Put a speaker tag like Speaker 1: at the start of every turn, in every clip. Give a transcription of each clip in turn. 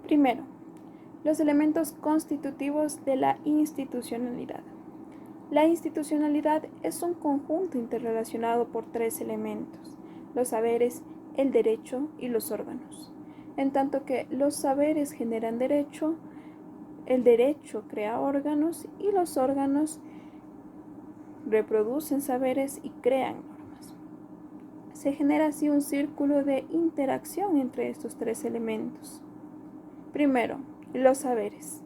Speaker 1: Primero, los elementos constitutivos de la institucionalidad. La institucionalidad es un conjunto interrelacionado por tres elementos: los saberes, el derecho y los órganos. En tanto que los saberes generan derecho, el derecho crea órganos y los órganos reproducen saberes y crean normas. Se genera así un círculo de interacción entre estos tres elementos. Primero, los saberes.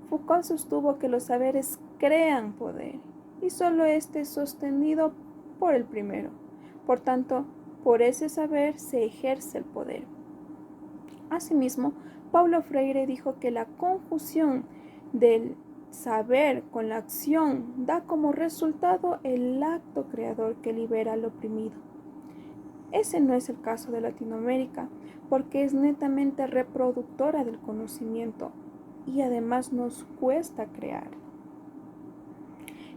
Speaker 1: Foucault sostuvo que los saberes crean poder y solo este es sostenido por el primero. Por tanto, por ese saber se ejerce el poder. Asimismo, Paulo Freire dijo que la conjunción del saber con la acción da como resultado el acto creador que libera al oprimido. Ese no es el caso de Latinoamérica, porque es netamente reproductora del conocimiento y además nos cuesta crear.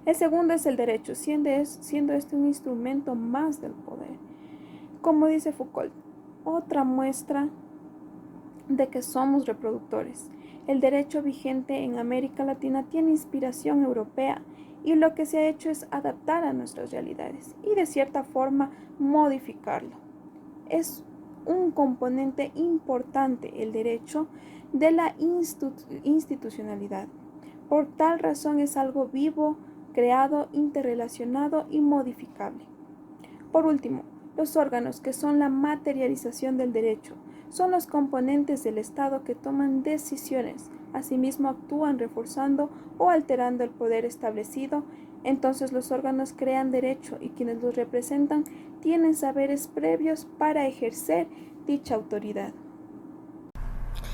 Speaker 1: El segundo es el derecho, siendo este un instrumento más del poder. Como dice Foucault, otra muestra de que somos reproductores. El derecho vigente en América Latina tiene inspiración europea y lo que se ha hecho es adaptar a nuestras realidades y de cierta forma modificarlo. Es un componente importante el derecho de la institucionalidad. Por tal razón es algo vivo, creado, interrelacionado y modificable. Por último, los órganos, que son la materialización del derecho, son los componentes del Estado que toman decisiones, asimismo actúan reforzando o alterando el poder establecido. Entonces los órganos crean derecho y quienes los representan tienen saberes previos para ejercer dicha autoridad.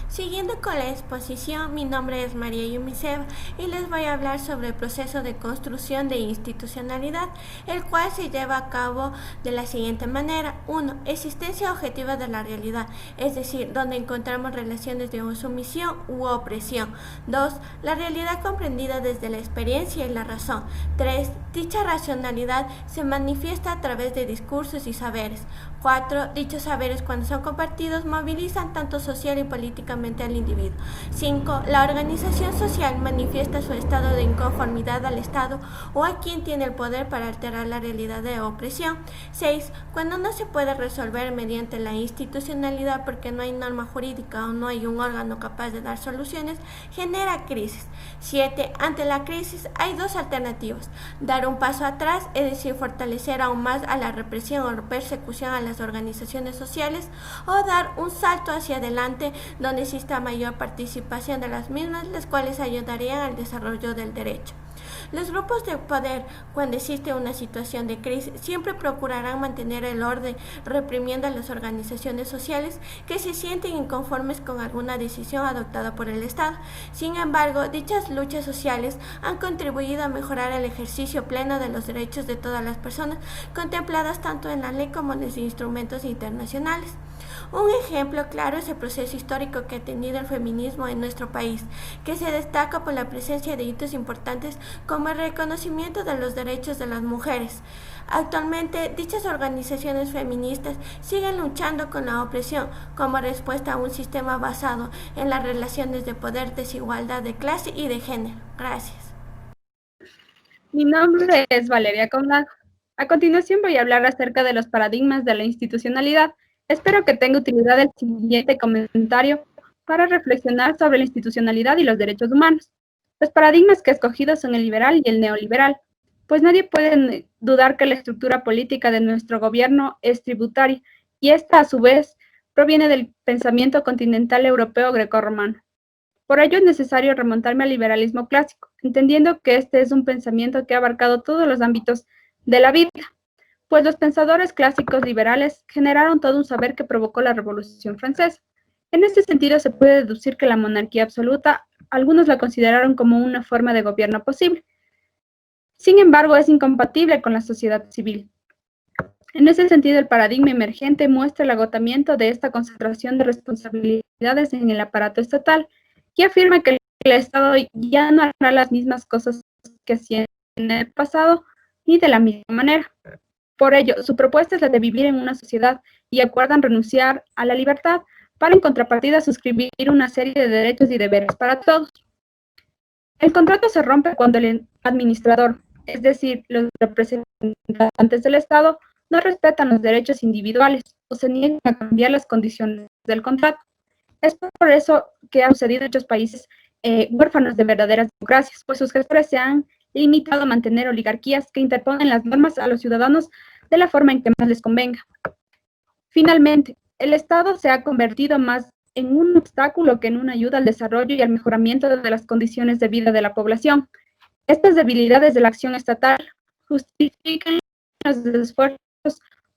Speaker 2: Siguiendo con la exposición, mi nombre es María Yumiseva y les voy a hablar sobre el proceso de construcción de institucionalidad, el cual se lleva a cabo de la siguiente manera. 1. Existencia objetiva de la realidad, es decir, donde encontramos relaciones de sumisión u opresión. 2. La realidad comprendida desde la experiencia y la razón. 3. Dicha racionalidad se manifiesta a través de discursos y saberes. 4. Dichos saberes, cuando son compartidos, movilizan tanto social y políticamente al individuo. 5. La organización social manifiesta su estado de inconformidad al Estado o a quien tiene el poder para alterar la realidad de opresión. 6. Cuando no se puede resolver mediante la institucionalidad porque no hay norma jurídica o no hay un órgano capaz de dar soluciones, genera crisis. 7. Ante la crisis hay dos alternativas: dar un paso atrás, es decir, fortalecer aún más a la represión o persecución a las organizaciones sociales, o dar un salto hacia adelante donde exista mayor participación de las mismas, las cuales ayudarían al desarrollo del derecho. Los grupos de poder, cuando existe una situación de crisis, siempre procurarán mantener el orden, reprimiendo a las organizaciones sociales que se sienten inconformes con alguna decisión adoptada por el Estado. Sin embargo, dichas luchas sociales han contribuido a mejorar el ejercicio pleno de los derechos de todas las personas, contempladas tanto en la ley como en los instrumentos internacionales. Un ejemplo claro es el proceso histórico que ha tenido el feminismo en nuestro país, que se destaca por la presencia de hitos importantes como el reconocimiento de los derechos de las mujeres. Actualmente, dichas organizaciones feministas siguen luchando con la opresión como respuesta a un sistema basado en las relaciones de poder, desigualdad de clase y de género. Gracias.
Speaker 3: Mi nombre es Valeria Condago. A continuación voy a hablar acerca de los paradigmas de la institucionalidad. Espero que tenga utilidad el siguiente comentario para reflexionar sobre la institucionalidad y los derechos humanos. Los paradigmas que he escogido son el liberal y el neoliberal, pues nadie puede dudar que la estructura política de nuestro gobierno es tributaria, y esta, a su vez, proviene del pensamiento continental europeo grecorromano. Por ello es necesario remontarme al liberalismo clásico, entendiendo que este es un pensamiento que ha abarcado todos los ámbitos de la vida, pues los pensadores clásicos liberales generaron todo un saber que provocó la Revolución Francesa. En este sentido, se puede deducir que la monarquía absoluta, algunos la consideraron como una forma de gobierno posible. Sin embargo, es incompatible con la sociedad civil. En ese sentido, el paradigma emergente muestra el agotamiento de esta concentración de responsabilidades en el aparato estatal y afirma que el Estado ya no hará las mismas cosas que hacía en el pasado ni de la misma manera. Por ello, su propuesta es la de vivir en una sociedad y acuerdan renunciar a la libertad para en contrapartida suscribir una serie de derechos y deberes para todos. El contrato se rompe cuando el administrador, es decir, los representantes del Estado, no respetan los derechos individuales o se niegan a cambiar las condiciones del contrato. Es por eso que ha sucedido en muchos países huérfanos de verdaderas democracias, pues sus gestores se han limitado a mantener oligarquías que interponen las normas a los ciudadanos de la forma en que más les convenga. Finalmente, el Estado se ha convertido más en un obstáculo que en una ayuda al desarrollo y al mejoramiento de las condiciones de vida de la población. Estas debilidades de la acción estatal justifican los esfuerzos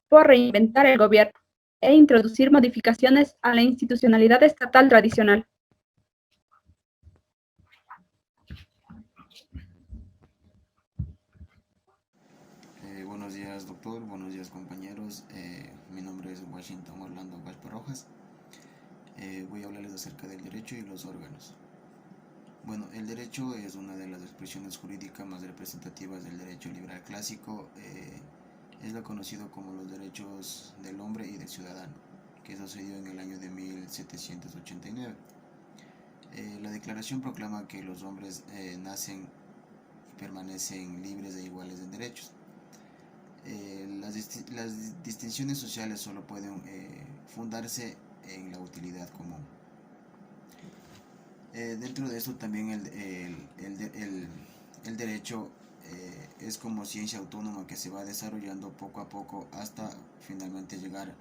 Speaker 3: por reinventar el gobierno e introducir modificaciones a la institucionalidad estatal tradicional.
Speaker 4: Buenos días, doctor. Buenos días, compañeros. Mi nombre es Washington Orlando Gasper Rojas. Voy a hablarles acerca del derecho y los órganos. Bueno, el derecho es una de las expresiones jurídicas más representativas del derecho liberal clásico. Es lo conocido como los derechos del hombre y del ciudadano, que sucedió en el año de 1789. La declaración proclama que los hombres nacen y permanecen libres e iguales en derechos. Las distinciones sociales solo pueden fundarse en la utilidad común. Dentro de eso también el derecho es como ciencia autónoma que se va desarrollando poco a poco hasta finalmente llegar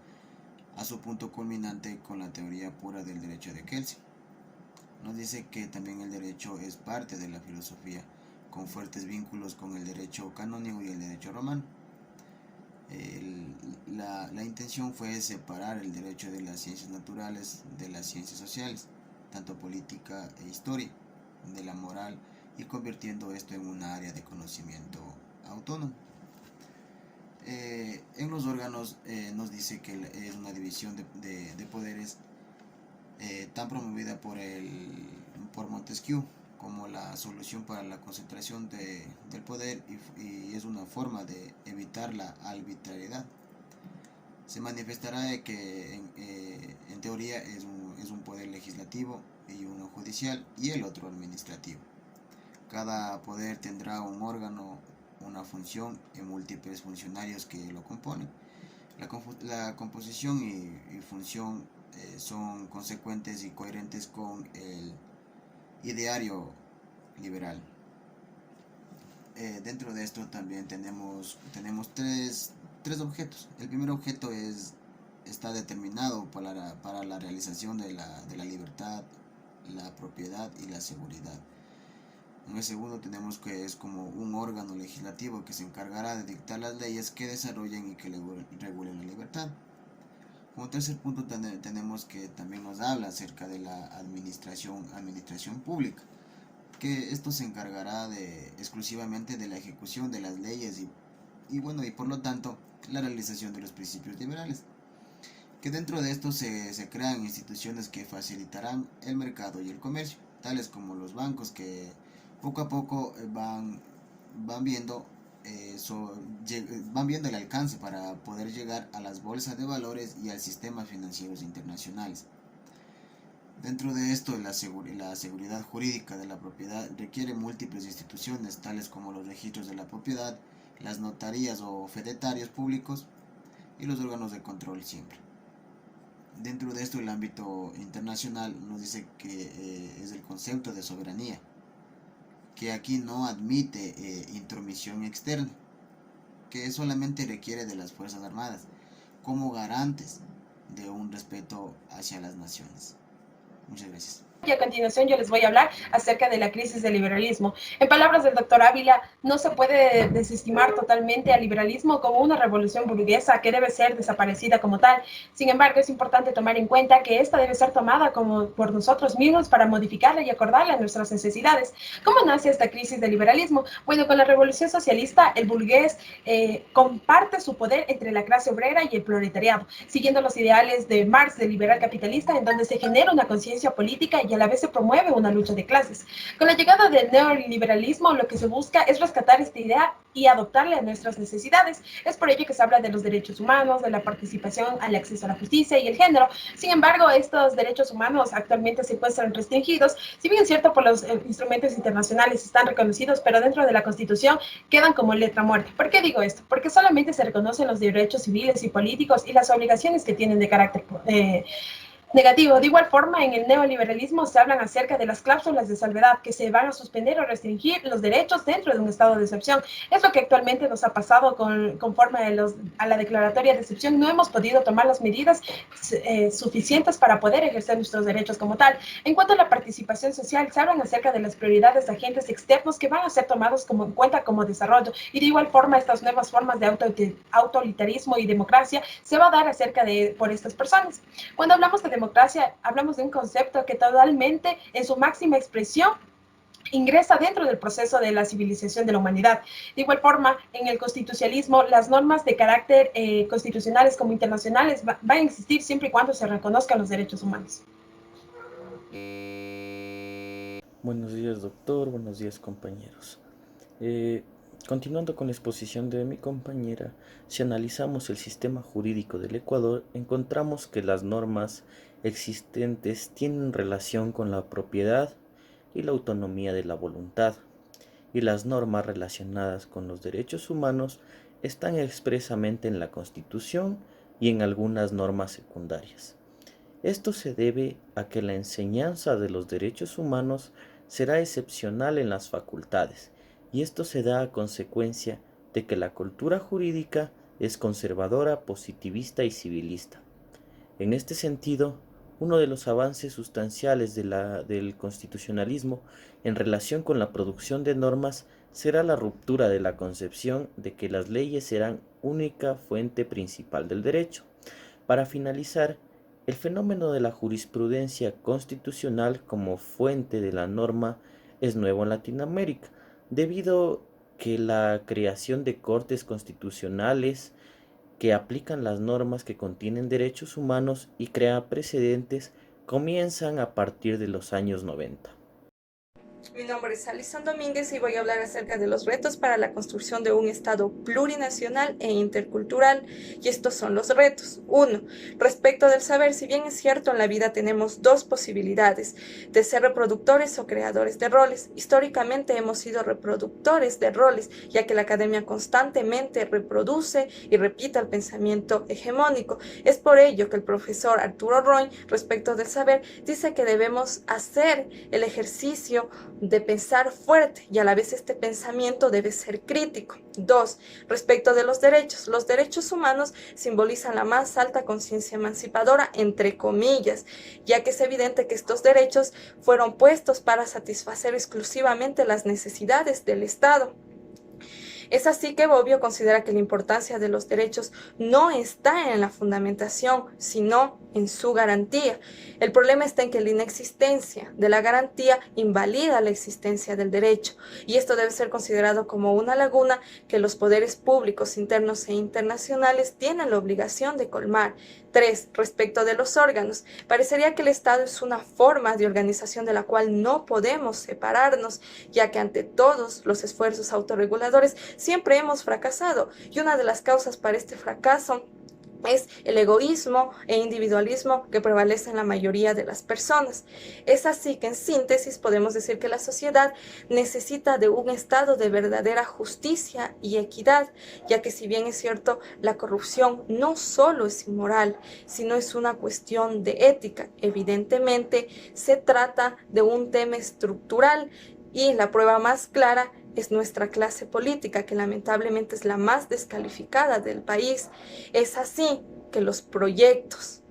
Speaker 4: a su punto culminante con la teoría pura del derecho de Kelsey. Nos dice que también el derecho es parte de la filosofía, con fuertes vínculos con el derecho canónico y el derecho romano. La intención fue separar el derecho de las ciencias naturales de las ciencias sociales, tanto política e historia, de la moral, y convirtiendo esto en un área de conocimiento autónomo. En los órganos nos dice que es una división de poderes tan promovida por Montesquieu como la solución para la concentración del poder y es una forma de evitar la arbitrariedad. Se manifestará de que en teoría es un poder legislativo y uno judicial y el otro administrativo. Cada poder tendrá un órgano, una función y múltiples funcionarios que lo componen. La composición y función son consecuentes y coherentes con el ideario liberal. Dentro de esto también tenemos tres objetos. El primer objeto está determinado para la realización de la libertad, la propiedad y la seguridad. En el segundo tenemos que es como un órgano legislativo que se encargará de dictar las leyes que desarrollen y que regulen la libertad. Como tercer punto tenemos que también nos habla acerca de la administración pública, que esto se encargará exclusivamente de la ejecución de las leyes y por lo tanto la realización de los principios liberales. Que dentro de esto se crean instituciones que facilitarán el mercado y el comercio, tales como los bancos que poco a poco van viendo el alcance para poder llegar a las bolsas de valores y al sistema financieros internacionales. Dentro de esto, la seguridad jurídica de la propiedad requiere múltiples instituciones, tales como los registros de la propiedad, las notarías o fedatarios públicos y los órganos de control siempre. Dentro de esto, el ámbito internacional nos dice que es el concepto de soberanía, que aquí no admite intromisión externa, que solamente requiere de las Fuerzas Armadas como garantes de un respeto hacia las naciones. Muchas gracias.
Speaker 5: Y a continuación yo les voy a hablar acerca de la crisis del liberalismo. En palabras del doctor Ávila, no se puede desestimar totalmente al liberalismo como una revolución burguesa que debe ser desaparecida como tal. Sin embargo, es importante tomar en cuenta que esta debe ser tomada por nosotros mismos para modificarla y acordarla a nuestras necesidades. ¿Cómo nace esta crisis del liberalismo? Bueno, con la revolución socialista, el burgués comparte su poder entre la clase obrera y el proletariado, siguiendo los ideales de Marx, del liberal capitalista, en donde se genera una conciencia política y a la vez se promueve una lucha de clases. Con la llegada del neoliberalismo, lo que se busca es rescatar esta idea y adoptarla a nuestras necesidades. Es por ello que se habla de los derechos humanos, de la participación, al acceso a la justicia y el género. Sin embargo, estos derechos humanos actualmente se encuentran restringidos. Si bien es cierto, por los instrumentos internacionales están reconocidos, pero dentro de la Constitución quedan como letra muerta. ¿Por qué digo esto? Porque solamente se reconocen los derechos civiles y políticos y las obligaciones que tienen de carácter negativo. De igual forma, en el neoliberalismo se hablan acerca de las cláusulas de salvedad, que se van a suspender o restringir los derechos dentro de un estado de excepción. Es lo que actualmente nos ha pasado conforme a la declaratoria de excepción. No hemos podido tomar las medidas suficientes para poder ejercer nuestros derechos como tal. En cuanto a la participación social, se hablan acerca de las prioridades de agentes externos que van a ser tomados en cuenta como desarrollo. Y de igual forma, estas nuevas formas de autoritarismo y democracia se va a dar por estas personas. Cuando hablamos de democracia, hablamos de un concepto que totalmente, en su máxima expresión, ingresa dentro del proceso de la civilización de la humanidad. De igual forma, en el constitucionalismo, las normas de carácter constitucionales como internacionales van a existir siempre y cuando se reconozcan los derechos humanos.
Speaker 6: Buenos días, doctor. Buenos días, compañeros. Continuando con la exposición de mi compañera, si analizamos el sistema jurídico del Ecuador, encontramos que las normas existentes tienen relación con la propiedad y la autonomía de la voluntad, y las normas relacionadas con los derechos humanos están expresamente en la Constitución y en algunas normas secundarias. Esto se debe a que la enseñanza de los derechos humanos será excepcional en las facultades, y esto se da a consecuencia de que la cultura jurídica es conservadora, positivista y civilista. En este sentido, uno de los avances sustanciales del constitucionalismo en relación con la producción de normas será la ruptura de la concepción de que las leyes serán única fuente principal del derecho. Para finalizar, el fenómeno de la jurisprudencia constitucional como fuente de la norma es nuevo en Latinoamérica, debido a que la creación de cortes constitucionales que aplican las normas que contienen derechos humanos y crean precedentes comienzan a partir de los años 90.
Speaker 7: Mi nombre es Alison Domínguez y voy a hablar acerca de los retos para la construcción de un Estado plurinacional e intercultural. Y estos son los retos. 1. Respecto del saber, si bien es cierto, en la vida tenemos dos posibilidades, de ser reproductores o creadores de roles. Históricamente hemos sido reproductores de roles, ya que la academia constantemente reproduce y repite el pensamiento hegemónico. Es por ello que el profesor Arturo Roy, respecto del saber, dice que debemos hacer el ejercicio de pensar fuerte y a la vez este pensamiento debe ser crítico. 2. Respecto de los derechos humanos simbolizan la más alta conciencia emancipadora, entre comillas, ya que es evidente que estos derechos fueron puestos para satisfacer exclusivamente las necesidades del Estado. Es así que Bobbio considera que la importancia de los derechos no está en la fundamentación, sino en su garantía. El problema está en que la inexistencia de la garantía invalida la existencia del derecho, y esto debe ser considerado como una laguna que los poderes públicos internos e internacionales tienen la obligación de colmar. 3. Respecto de los órganos, parecería que el Estado es una forma de organización de la cual no podemos separarnos, ya que ante todos los esfuerzos autorreguladores siempre hemos fracasado, y una de las causas para este fracaso es el egoísmo e individualismo que prevalece en la mayoría de las personas. Es así que en síntesis podemos decir que la sociedad necesita de un estado de verdadera justicia y equidad, ya que si bien es cierto, la corrupción no solo es inmoral, sino es una cuestión de ética. Evidentemente se trata de un tema estructural, y la prueba más clara es nuestra clase política, que lamentablemente es la más descalificada del país. Es así que los proyectos,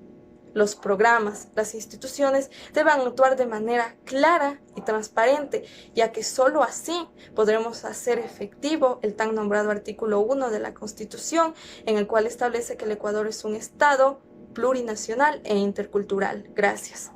Speaker 7: los programas, las instituciones deben actuar de manera clara y transparente, ya que solo así podremos hacer efectivo el tan nombrado artículo 1 de la Constitución, en el cual establece que el Ecuador es un Estado plurinacional e intercultural. Gracias.